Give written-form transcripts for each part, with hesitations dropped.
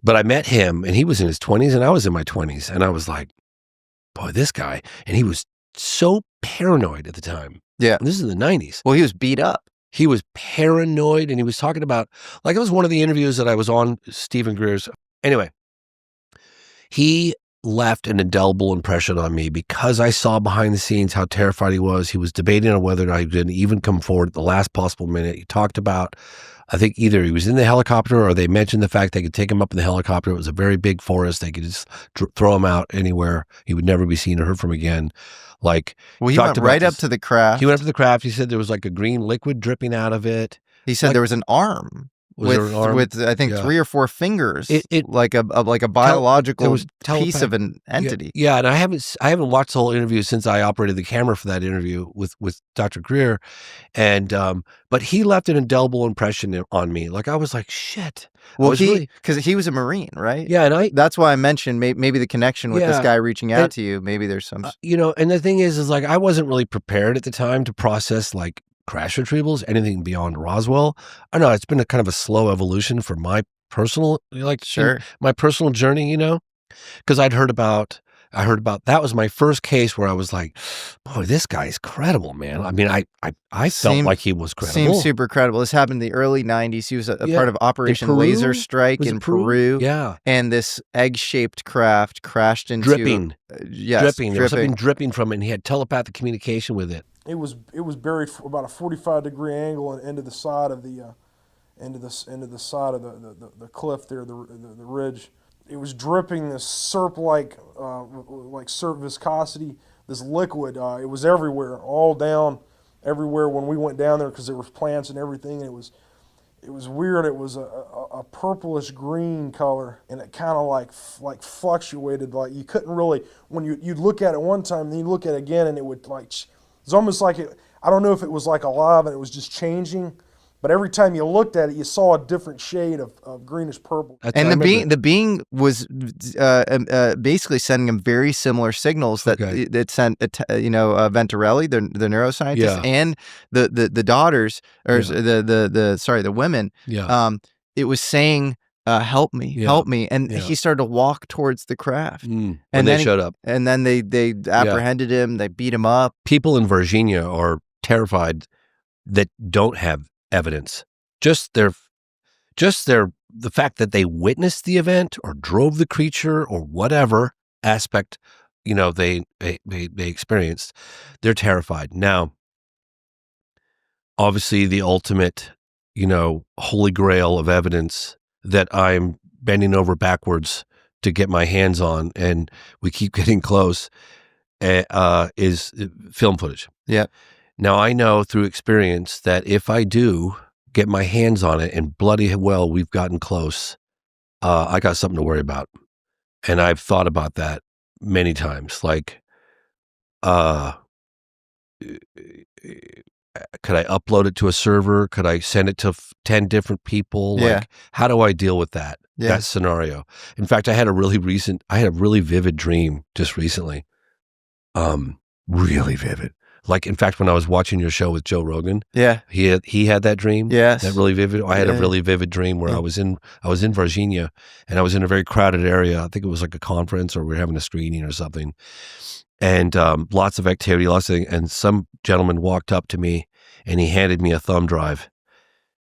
But I met him, and he was in his 20s, and I was in my 20s, and I was like, boy, this guy, and he was so paranoid at the time. Yeah. And this is in the 90s. Well, he was beat up. He was paranoid, and he was talking about, like, it was one of the interviews that I was on, Stephen Greer's. Anyway, he left an indelible impression on me because I saw behind the scenes how terrified he was. He was debating on whether or not he didn't even come forward at the last possible minute. He talked about, I think either he was in the helicopter or they mentioned the fact they could take him up in the helicopter. It was a very big forest. They could just throw him out anywhere. He would never be seen or heard from again. Like, well, he went right up to the craft. He went up to the craft. He said there was like a green liquid dripping out of it. He said there was an arm. With I think 3 or 4 fingers, like a biological piece of an entity. Yeah, and I haven't watched the whole interview since I operated the camera for that interview with Dr. Greer, and but he left an indelible impression on me. Like I was like, shit. Well, because he was a Marine, right? Yeah, and that's why I mentioned maybe the connection with this guy reaching out to you. Maybe there's some, and the thing is like I wasn't really prepared at the time to process like crash retrievals, anything beyond Roswell. I know it's been a kind of a slow evolution for my personal, my personal journey, because I heard about that was my first case where I was like, boy, this guy's credible, man. I mean, I felt like he was credible. Seems super credible. This happened in the early 90s. He was a part of Operation Laser Strike in Peru. Yeah. And this egg-shaped craft crashed into... Dripping. Dripping. There was something dripping from it, and he had telepathic communication with it. It was buried about a 45-degree angle and into the side of the side of the cliff there, the ridge. It was dripping this like syrup viscosity, this liquid. It was everywhere, all down, everywhere when we went down there because there was plants and everything. And it was weird. It was a purplish green color, and it kind of like fluctuated. Like you couldn't really, when you'd look at it one time, then you look at it again, and it would like. It's almost like it. I don't know if it was like alive and it was just changing, but every time you looked at it, you saw a different shade of greenish purple. And the being was basically sending him very similar signals that it sent, Venturelli, the neuroscientist, and the daughters or the women. Yeah. It was saying, help me, help me. And he started to walk towards the craft. And then they showed up. And then they apprehended him. They beat him up. People in Virginia are terrified that don't have evidence. Just the fact that they witnessed the event or drove the creature or whatever aspect, they experienced, they're terrified. Now, obviously the ultimate, holy grail of evidence that I'm bending over backwards to get my hands on, and we keep getting close, is film footage. Yeah. Now, I know through experience that if I do get my hands on it, and bloody well we've gotten close, I got something to worry about. And I've thought about that many times. Like, could I upload it to a server? Could I send it to 10 different people? Like, how do I deal with that scenario? In fact, I had a really vivid dream just recently. Really vivid. Like, in fact, when I was watching your show with Joe Rogan, he had that dream. Yes. That really vivid. I had a really vivid dream where I was in Virginia, and I was in a very crowded area. I think it was like a conference, or we were having a screening or something. And lots of activity, lots of things. And some gentleman walked up to me, and he handed me a thumb drive,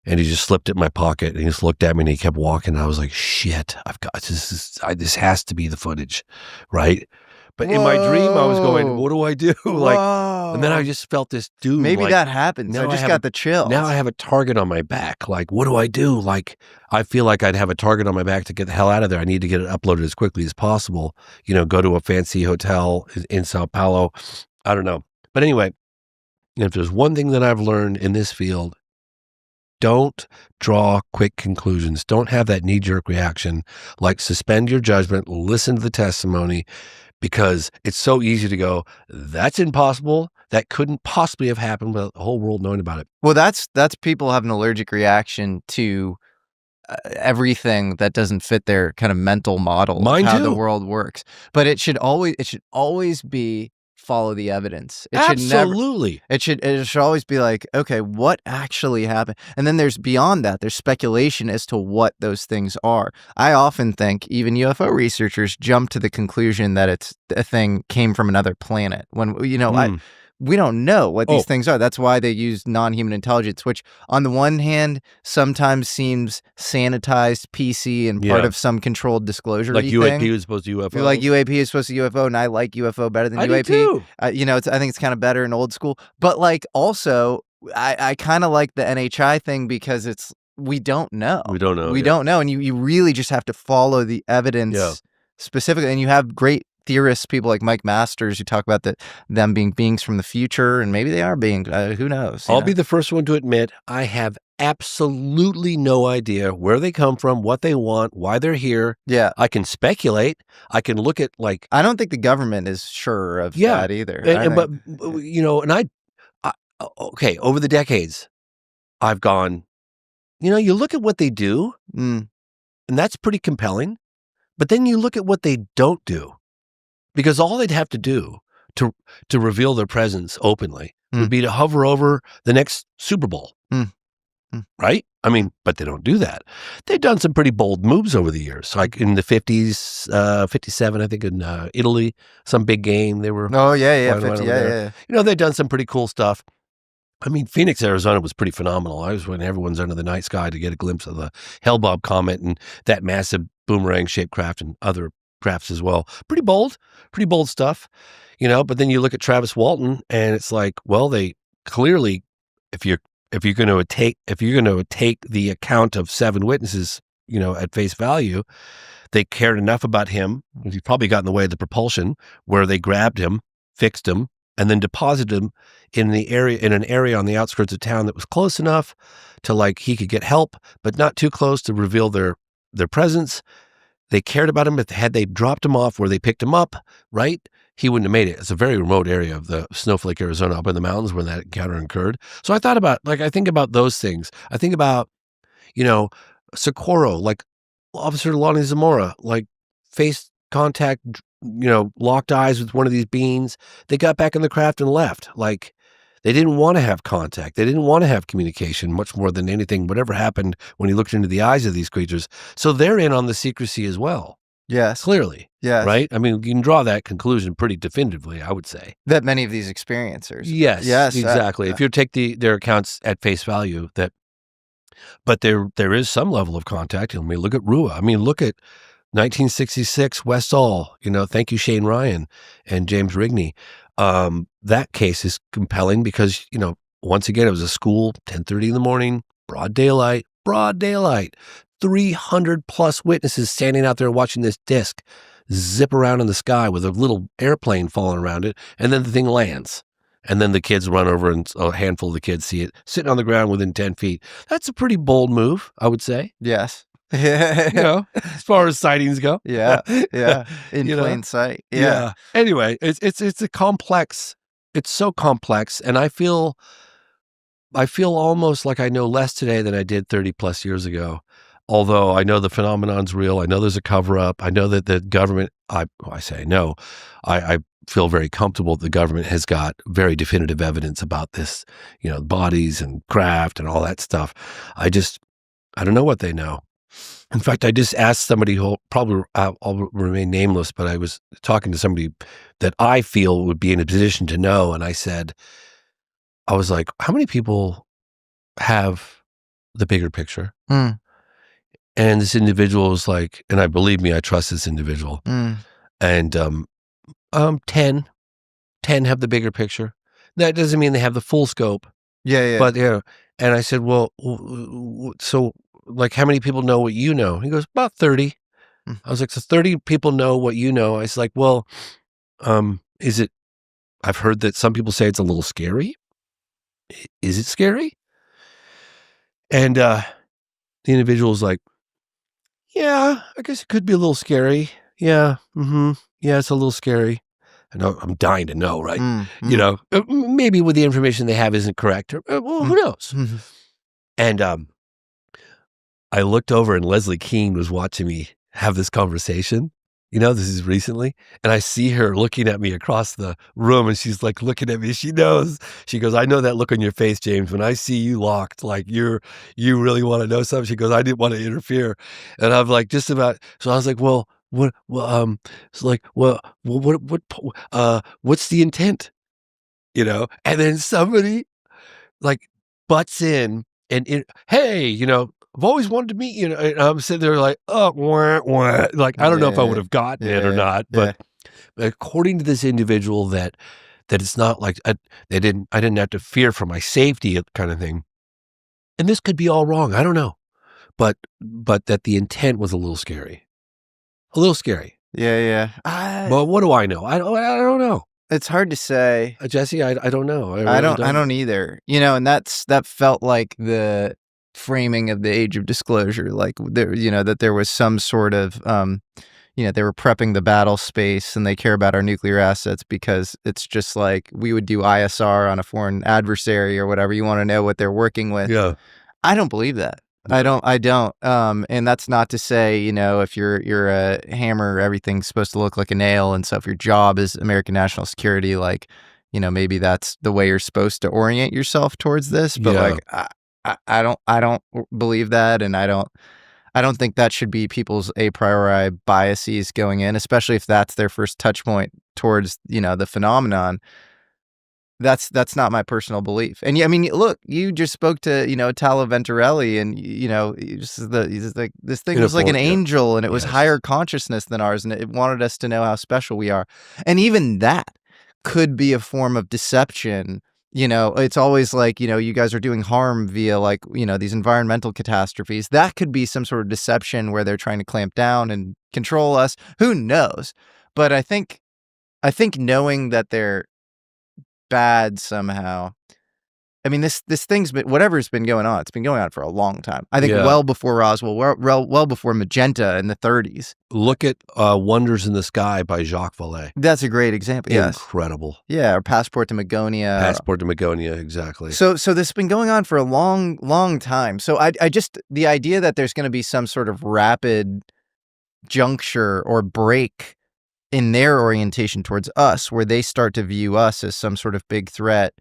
and he just slipped it in my pocket, and he just looked at me, and he kept walking. And I was like, shit, this has to be the footage, right? But in my dream, I was going, what do I do? Like, and then I just felt this dude. Maybe that happens. I just got the chills. Now I have a target on my back. Like, what do I do? Like, I feel like I'd have a target on my back to get the hell out of there. I need to get it uploaded as quickly as possible. Go to a fancy hotel in Sao Paulo. I don't know. But anyway, if there's one thing that I've learned in this field, don't draw quick conclusions. Don't have that knee-jerk reaction. Like, suspend your judgment, listen to the testimony, because it's so easy to go, that's impossible. That couldn't possibly have happened without the whole world knowing about it. Well, that's people have an allergic reaction to everything that doesn't fit their kind of mental model of how the world works. But it should always be follow the evidence. It Absolutely. Should never, it should always be like, okay, what actually happened? And then there's beyond that, there's speculation as to what those things are. I often think even UFO researchers jump to the conclusion that it's a thing came from another planet when, we don't know what these things are. That's why they use non-human intelligence, which on the one hand sometimes seems sanitized, PC, and part of some controlled disclosure. Like UAP is supposed to UFO. Like UAP is supposed to UFO, and I like UFO better than UAP. Do too. I think it's kind of better and old school. But like also, I kind of like the NHI thing because we don't know. We don't know, and you really just have to follow the evidence specifically, and you have great theorists, people like Mike Masters, who talk about them being beings from the future, and maybe they are beings. Who knows? I'll be the first one to admit I have absolutely no idea where they come from, what they want, why they're here. Yeah, I can speculate. I can look at I don't think the government is sure of that either. But okay, over the decades, I've gone. You look at what they do, and that's pretty compelling. But then you look at what they don't do. Because all they'd have to do to reveal their presence openly would be to hover over the next Super Bowl, right? I mean, but they don't do that. They've done some pretty bold moves over the years, like in the 50s, 57, I think, in Italy, some big game. They were 50, they've done some pretty cool stuff. I mean, Phoenix, Arizona was pretty phenomenal. I was when everyone's under the night sky to get a glimpse of the Hale-Bopp comet and that massive boomerang-shaped craft and other crafts as well. Pretty bold stuff, but then you look at Travis Walton and it's like, well, they clearly, if you're going to take the account of 7 witnesses, at face value, they cared enough about him. He probably got in the way of the propulsion where they grabbed him, fixed him, and then deposited him in an area on the outskirts of town that was close enough to he could get help, but not too close to reveal their presence. They cared about him, but had they dropped him off where they picked him up, right, he wouldn't have made it. It's a very remote area of the Snowflake, Arizona, up in the mountains when that encounter occurred. So I thought about, I think about those things. I think about, Socorro, Officer Lonnie Zamora, face contact, locked eyes with one of these beings. They got back in the craft and left. They didn't want to have contact. They didn't want to have communication much more than anything, whatever happened when he looked into the eyes of these creatures. So they're in on the secrecy as well. Yes. Clearly. Yes. Right? I mean, you can draw that conclusion pretty definitively, I would say. That many of these experiencers. Yes. Exactly. If you take their accounts at face value, but there is some level of contact. And we look at Rua. I mean, look at 1966 Westall, thank you, Shane Ryan and James Rigney. That case is compelling because, once again, it was a school, 10:30 in the morning, broad daylight, 300 plus witnesses standing out there watching this disc zip around in the sky with a little airplane falling around it. And then the thing lands. And then the kids run over and a handful of the kids see it sitting on the ground within 10 feet. That's a pretty bold move, I would say. Yes. As far as sightings go. Yeah. In plain sight. Yeah. Anyway, it's a complex. It's so complex, and I feel almost like I know less today than I did 30 plus years ago. Although I know the phenomenon's real, I know there's a cover up. I know that the government. I feel very comfortable that the government has got very definitive evidence about this. Bodies and craft and all that stuff. I don't know what they know. In fact, I just asked somebody who I'll remain nameless, but I was talking to somebody that I feel would be in a position to know. And I was like, how many people have the bigger picture? And this individual was like, and I trust this individual. And 10 have the bigger picture. That doesn't mean they have the full scope. Yeah. But and I said, well, so how many people know what you know? He goes, about 30. I was like, so 30 people know what you know. I was like, well, I've heard that some people say it's a little scary. Is it scary? And the individual's like, yeah, I guess it could be a little scary. Yeah. Yeah, it's a little scary. I know, I'm dying to know, right? Maybe with the information they have isn't correct. Well, who knows? And I looked over and Leslie Keene was watching me have this conversation, You know, this is recently, and I see her looking at me across the room, and she's like looking at me. She knows. She goes, "I know that look on your face, James. When I see you locked, like you really want to know something." She goes, "I didn't want to interfere," and I'm like, just about. So I was like, "Well, what? Well, it's like, what's the intent?" You know, and then somebody like butts in and hey, you know, I've always wanted to meet you. And I'm sitting there like, oh, wah, wah. Like I don't know if I would have gotten it or not, but according to this individual, that it's not like I didn't have to fear for my safety kind of thing. And this could be all wrong. I don't know, but that the intent was a little scary, a little scary. Yeah. But what do I know? I don't know. It's hard to say, Jesse. I don't know. I don't either. You know, and that felt like the framing of the age of disclosure, like there, you know, that there was some sort of, you know, they were prepping the battle space and they care about our nuclear assets because it's just like we would do ISR on a foreign adversary or whatever. You want to know what they're working with. Yeah. I don't believe that. I don't. And that's not to say, you know, if you're a hammer, everything's supposed to look like a nail. And so if your job is American national security, like, you know, maybe that's the way you're supposed to orient yourself towards this. But like, I don't believe that. And I don't think that should be people's a priori biases going in, especially if that's their first touch point towards, you know, the phenomenon. That's not my personal belief. And I mean, look, you just spoke to, you know, Talo Venturelli, and you know, this thing was like an angel, and it was higher consciousness than ours, and it wanted us to know how special we are. And even that could be a form of deception. You know, it's always like, you know, you guys are doing harm via, like, you know, these environmental catastrophes. That could be some sort of deception where they're trying to clamp down and control us. Who knows? But I think knowing that they're bad somehow. I mean, this thing's been, whatever's been going on, it's been going on for a long time. I think well before Roswell, well before Magenta in the 30s. Look at Wonders in the Sky by Jacques Vallée. That's a great example. Yes. Incredible. Yeah, or Passport to Magonia. Passport to Magonia, exactly. So this has been going on for a long time. So I just, the idea that there's going to be some sort of rapid juncture or break in their orientation towards us, where they start to view us as some sort of big threat.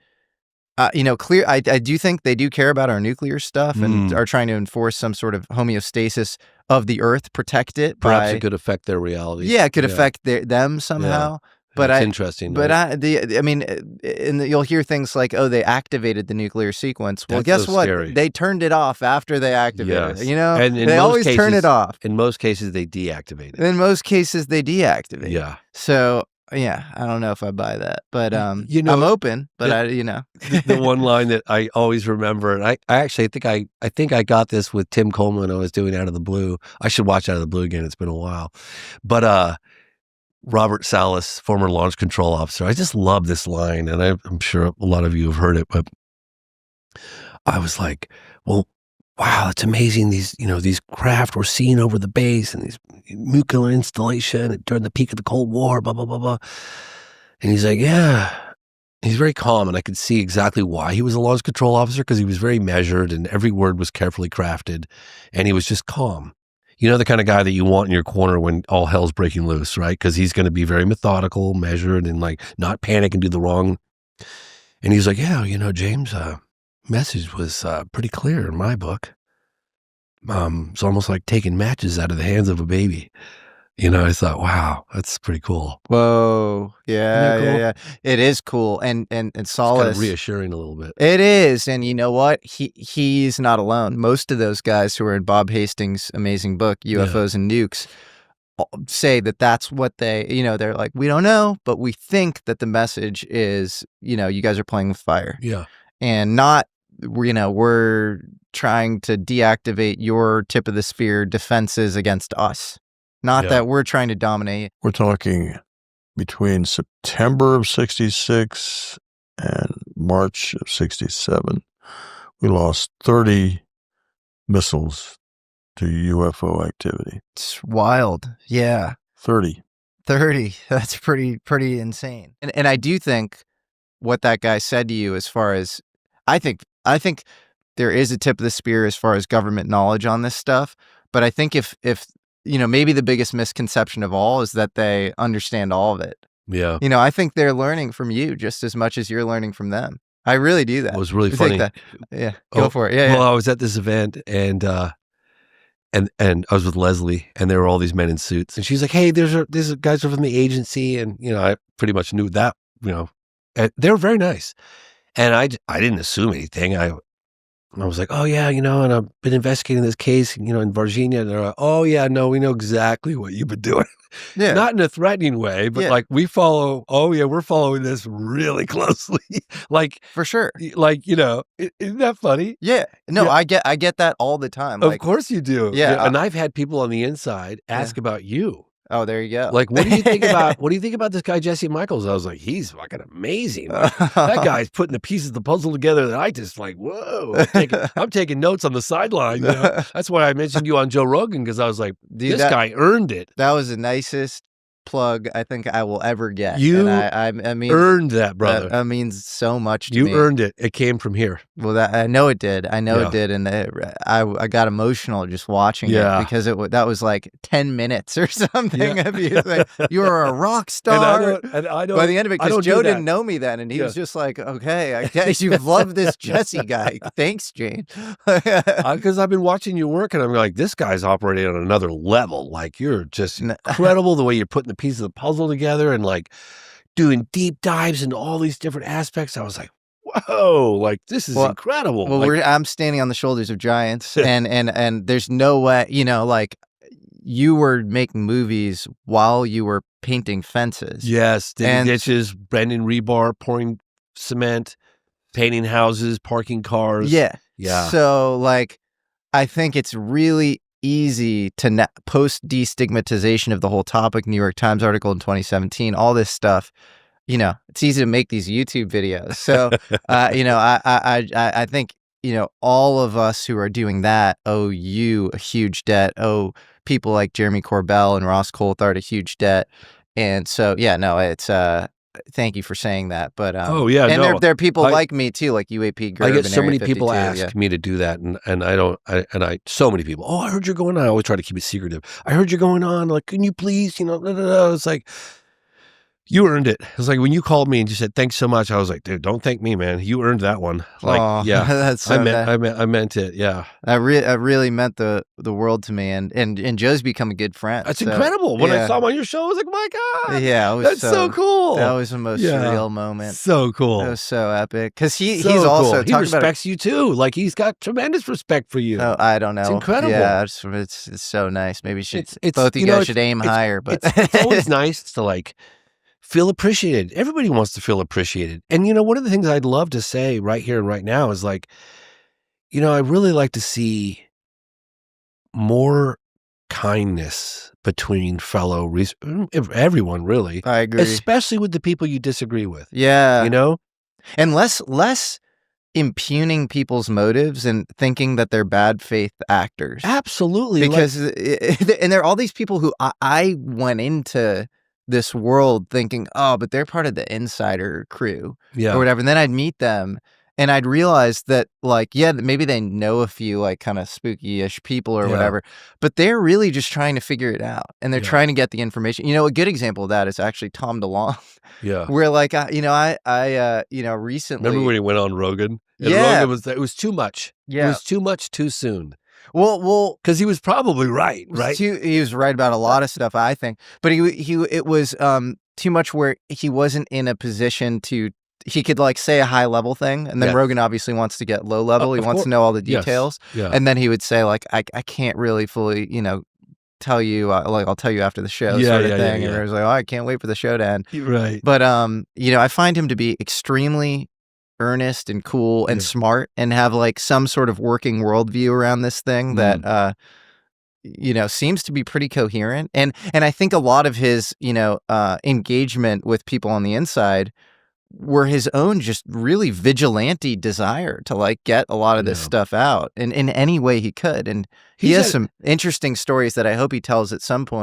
You know, I do think they do care about our nuclear stuff and are trying to enforce some sort of homeostasis of the Earth, protect it. Perhaps it could affect their reality. Yeah, it could affect them somehow. Yeah. But it's interesting. But I mean, you'll hear things like, "Oh, they activated the nuclear sequence." Well, guess what? Scary. They turned it off after they activated it. You know, and they always turn it off. In most cases, they deactivate it. In most cases, they deactivate. Yeah. So yeah, I don't know if I buy that, but you know, I'm open. But you know, the one line that I always remember, and I actually think I got this with Tim Coleman when I was doing Out of the Blue. I should watch Out of the Blue again. It's been a while, but Robert Salas, former launch control officer. I just love this line, and I'm sure a lot of you have heard it, but I was like, well, wow, it's amazing. These craft were seen over the base and these nuclear installation during the peak of the Cold War, blah, blah, blah, blah. And he's like, yeah. He's very calm, and I could see exactly why he was a launch control officer, because he was very measured and every word was carefully crafted, and he was just calm. You know, the kind of guy that you want in your corner when all hell's breaking loose, right? Because he's going to be very methodical, measured, and like not panic and do the wrong. And he's like, yeah, you know, James, message was pretty clear in my book. It's almost like taking matches out of the hands of a baby. You know, I thought, wow, that's pretty cool. Whoa. Yeah, cool? Yeah. It is cool. And Solace. It's kind of reassuring a little bit. It is. And you know what? He's not alone. Most of those guys who are in Bob Hastings' amazing book, UFOs and Nukes, say that that's what they, you know, they're like, we don't know, but we think that the message is, you know, you guys are playing with fire. Yeah. And not, you know, we're trying to deactivate your tip of the spear defenses against us. Not that we're trying to dominate. We're talking between September of 66 and March of 67. We lost 30 missiles to UFO activity. It's wild. Yeah. 30. That's pretty insane. And I do think what that guy said to you, as far as, I think there is a tip of the spear as far as government knowledge on this stuff. But I think if maybe the biggest misconception of all is that they understand all of it. Yeah. I think they're learning from you just as much as you're learning from them. I really do that. It was really funny. Yeah, go for it. Yeah, well, yeah. I was at this event and I was with Leslie, and there were all these men in suits, and she's like, "Hey, there's guys from the agency," and I pretty much knew that, and they were very nice, and I didn't assume anything. I was like, "Oh yeah, and I've been investigating this case, in Virginia," and they're like, "Oh yeah, no, we know exactly what you've been doing." Yeah. Not in a threatening way, but like we're following this really closely. Like, for sure. Like, isn't that funny? Yeah. No, Yeah. I get that all the time. Of course you do. Yeah. And I've had people on the inside ask about you. Oh, there you go. Like, what do you think about this guy, Jesse Michaels? I was like, he's fucking amazing. Like, that guy's putting the pieces of the puzzle together that I just like, whoa. I'm taking notes on the sideline. That's why I mentioned you on Joe Rogan, because I was like, dude, this guy earned it. That was the nicest plug I think I will ever get. You I mean, earned that, brother. That means so much to me. You earned it. It came from here. Well, I know it did. I know it did, and I got emotional just watching it, because that was like 10 minutes or something of you. Like, you are a rock star. And I don't. By the end of it, because Joe didn't know me then, and he was just like, "Okay, I guess you love this Jesse guy. Thanks, Jane." Because I've been watching you work, and I'm like, this guy's operating on another level. Like, you're just incredible the way you're putting the pieces of the puzzle together and like doing deep dives into all these different aspects. I was like, whoa, like this is incredible. Well, I'm standing on the shoulders of giants, and there's no way, like you were making movies while you were painting fences. Yes, digging ditches, bending rebar, pouring cement, painting houses, parking cars. Yeah. So like, I think it's really easy to post destigmatization of the whole topic. New York Times article in 2017, all this stuff. It's easy to make these YouTube videos. So, I think all of us who are doing that owe you a huge debt. Owe people like Jeremy Corbell and Ross Coulthard a huge debt. And so, it's thank you for saying that. But there are people like me too, like UAP Gerb. I get so many people ask me to do that, and I so many people. Oh, I heard you're going on. I always try to keep it secretive. I heard you're going on. Like, can you please? It's like, you earned it. It's like when you called me and you said thanks so much. I was like, dude, don't thank me, man. You earned that one. Like, that's so I meant it. Yeah, I really meant the world to me, and Joe's become a good friend. That's incredible. When I saw him on your show, I was like, my God, that's so cool. That was the most surreal moment. So cool. It was so epic because he's cool. also he respects you too. Like, he's got tremendous respect for you. Oh, I don't know. It's incredible. Yeah, it's so nice. Maybe both you guys should aim higher. But it's always nice to like feel appreciated. Everybody wants to feel appreciated. And, one of the things I'd love to say right here and right now is like, I really like to see more kindness between fellow everyone, really. I agree. Especially with the people you disagree with. Yeah. And less impugning people's motives and thinking that they're bad faith actors. Absolutely. Because, and there are all these people who I went into this world thinking, oh, but they're part of the insider crew or whatever. And then I'd meet them and I'd realize that, like, maybe they know a few like kind of spooky-ish people or whatever, but they're really just trying to figure it out and they're trying to get the information. A good example of that is actually Tom DeLonge. Yeah. Where like, I recently. Remember when he went on Rogan? And Rogan it was too much. Yeah. It was too much too soon. Well, because he was probably right. He was right about a lot of stuff, I think. But it was too much where he wasn't in a position to. He could like say a high level thing, and then Rogan obviously wants to get low level. He wants to know all the details, and then he would say like, I can't really fully, tell you like I'll tell you after the show sort of thing. And it was like, oh, I can't wait for the show to end. Right. But I find him to be extremely earnest and cool and smart and have like some sort of working worldview around this thing that seems to be pretty coherent, and I think a lot of his engagement with people on the inside were his own just really vigilante desire to like get a lot of this stuff out in any way he could, and he has some interesting stories that I hope he tells at some point.